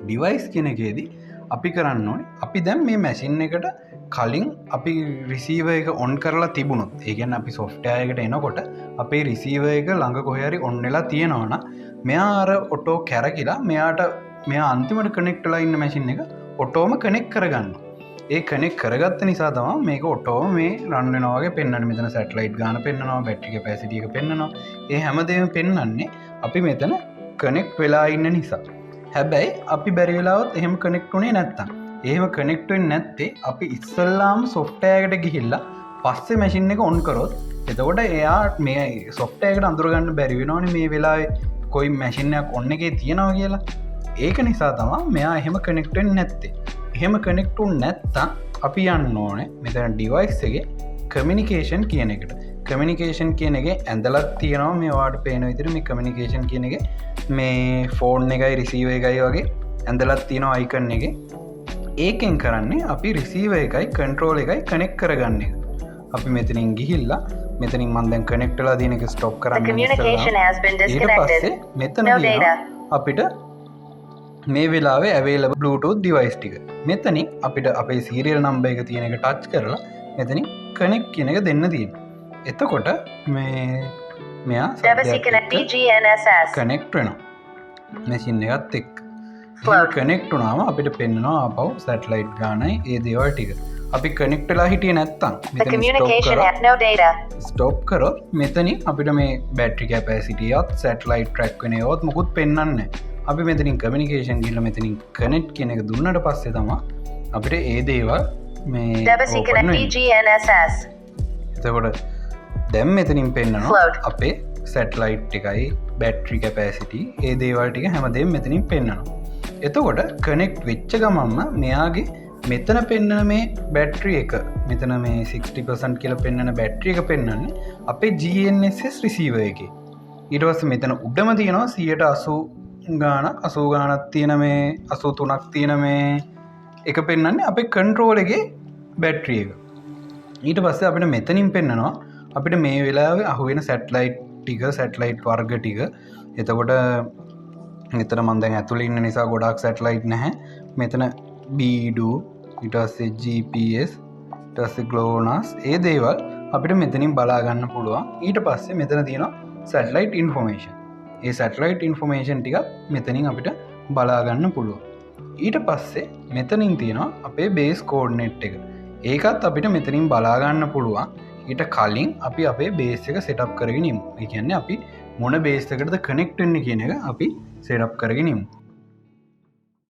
Device කියන එකේදී අපි කරන්න ඕනේ අපි දැන් මේ මැෂින් එකට කලින් අපි රිසීවර් එක ඔන් කරලා තිබුණොත් ඒ කියන්නේ අපි software එකට එනකොට අපේ රිසීවර් එක ළඟ කොහේ හරි ඔන් වෙලා තියෙනවා නම් මෙයා අර ඔටෝ කැරකිලා මෙයා අන්තිමට කනෙක්ට් වෙලා ඉන්න මැෂින් එක ඔටෝම කනෙක්ට් කරගන්නවා. ඒ කනෙක්ට් කරගත්ත නිසා තමයි මේක ඔටෝම මේ රන් වෙනවා වගේ පෙන්වන්නේ. මෙතන සැටලයිට් ගාන පෙන්වනවා, බැටරි කැපැසිටි එක පෙන්වනවා. ඒ හැමදේම පෙන්වන්නේ අපි මෙතන කනෙක්ට් වෙලා ඉන්න නිසා. හැබැයි අපි බැරි වෙලාවත් එහෙම කනෙක්ට් උනේ නැත්තම් එහෙම කනෙක්ට් වෙන්නේ නැත්තේ අපි ඉස්සල්ලාම software එකට ගිහිල්ලා පස්සේ මැෂින් එක ඔන් කරොත් එතකොට එයා මේ software එකට අඳුර ගන්න බැරි වෙනවනේ මේ වෙලාවේ කොයි මැෂින් එකක් ඔන් එකේ තියෙනවා කියලා. ඒක නිසා තමයි මෙයා එහෙම කනෙක්ට් වෙන්නේ නැත්තේ. එහෙම කනෙක්ට් වුනේ නැත්තම් අපි යන්න ඕනේ මෙතන ඩිවයිස් එකේ කමියුනිකේෂන් කියන එකට. කමියුනිකේෂන් කියන එකේ ඇඳලක් තියෙනවා මේ ඔයාලට පේන විදිහට මේ කමියුනිකේෂන් කියන එකේ මේ ෆෝන් එකයි රිසීවර් එකයි වගේ ඇඳලක් තියෙනවා අයිකන් එකේ. ඒකෙන් කරන්නේ අපි රිසීවර් එකයි කන්ට්‍රෝල් එකයි කනෙක්ට් කරගන්න එක. අපි මෙතනින් ගිහිල්ලා මෙතනින් මම දැන් කනෙක්ට් වෙලා තියෙන එක ස්ටොප් කරන්න ඉස්සෙල්ලා මෙතන අපිට මේ වෙලාවේ available bluetooth device ටික. මෙතනින් අපිට අපේ serial number එක තියෙන එක ටච් කරලා මෙතනින් connect කියන එක දෙන්න තියෙනවා. එතකොට මෙයා කනෙක්ට් වෙනවා මැෂින් එකත් එක්ක. කනෙක්ට් වුණාම අපිට පෙන්වනවා ආපහු සැටලයිට් ගානයි ඒ දේවල් ටික. අපි කනෙක්ට් වෙලා හිටියේ නැත්තම් මෙතන ස්ටොප් කරොත් මෙතනින් අපිට මේ බැටරි කැපැසිටි එකත් සැටලයිට් ට්‍රැක් වෙන ඒවත් මොකුත් පෙන්වන්නේ නැහැ. අපි මෙතනින් කමියුනිකේෂන් ගිහලා මෙතනින් කනෙක්ට් කියන එක දුන්නට පස්සේ තමයි අපිට ඒ දේවල් මේ එතකොට දැන් මෙතනින් පෙන්වනවා අපේ සැටලයිට් එකයි බැටරි කැපැසිටි ඒ දේවල් ටික හැමදේම මෙතනින් පෙන්වනවා. එතකොට කනෙක්ට් වෙච්ච ගමන්ම මෙයාගේ මෙතන පෙන්වන මේ බැටරි එක මෙතන මේ 60% කියලා පෙන්වන බැටරි එක පෙන්වන්නේ අපේ GNSS රිසීවර් එකේ. ඊට පස්සේ මෙතන උඩම තියෙනවා 80 ගාණක් 80 ගාණක් තියෙන මේ 83ක් තියෙන මේ එක පෙන්වන්නේ අපේ කන්ට්‍රෝල් එකේ බැටරි එක. ඊට පස්සේ අපිට මෙතනින් පෙන්වනවා අපිට මේ වෙලාවේ අහුවෙන සැටලයිට් ටික සැටලයිට් වර්ග ටික. එතකොට මෙතන මම දැන් ඇතුළේ ඉන්න නිසා ගොඩාක් සැටලයිට් නැහැ. මෙතන බීඩු ඊට පස්සේ GPS ඊට පස්සේ GLONASS ඒ දේවල් අපිට මෙතනින් බලා ගන්න පුළුවන්. ඊට පස්සේ මෙතන තියෙනවා සැටලයිට් ඉන්ෆෝමේෂන්. ඒ සැටලයිට් ඉන්ෆෝමේෂන් ටික මෙතනින් අපිට බලා ගන්න පුළුවන්. ඊට පස්සේ මෙතනින් තියෙනවා අපේ බේස් කෝඩිනේට් එක. ඒකත් අපිට මෙතනින් බලා ගන්න පුළුවන්. ඊට කලින් අපි අපේ බේස් එක සෙටප් කරගෙන ඉමු. ඒ කියන්නේ අපි මොන බේස් එකකටද කනෙක්ට් වෙන්නේ කියන එක අපි සෙටප් කරගෙන ඉමු.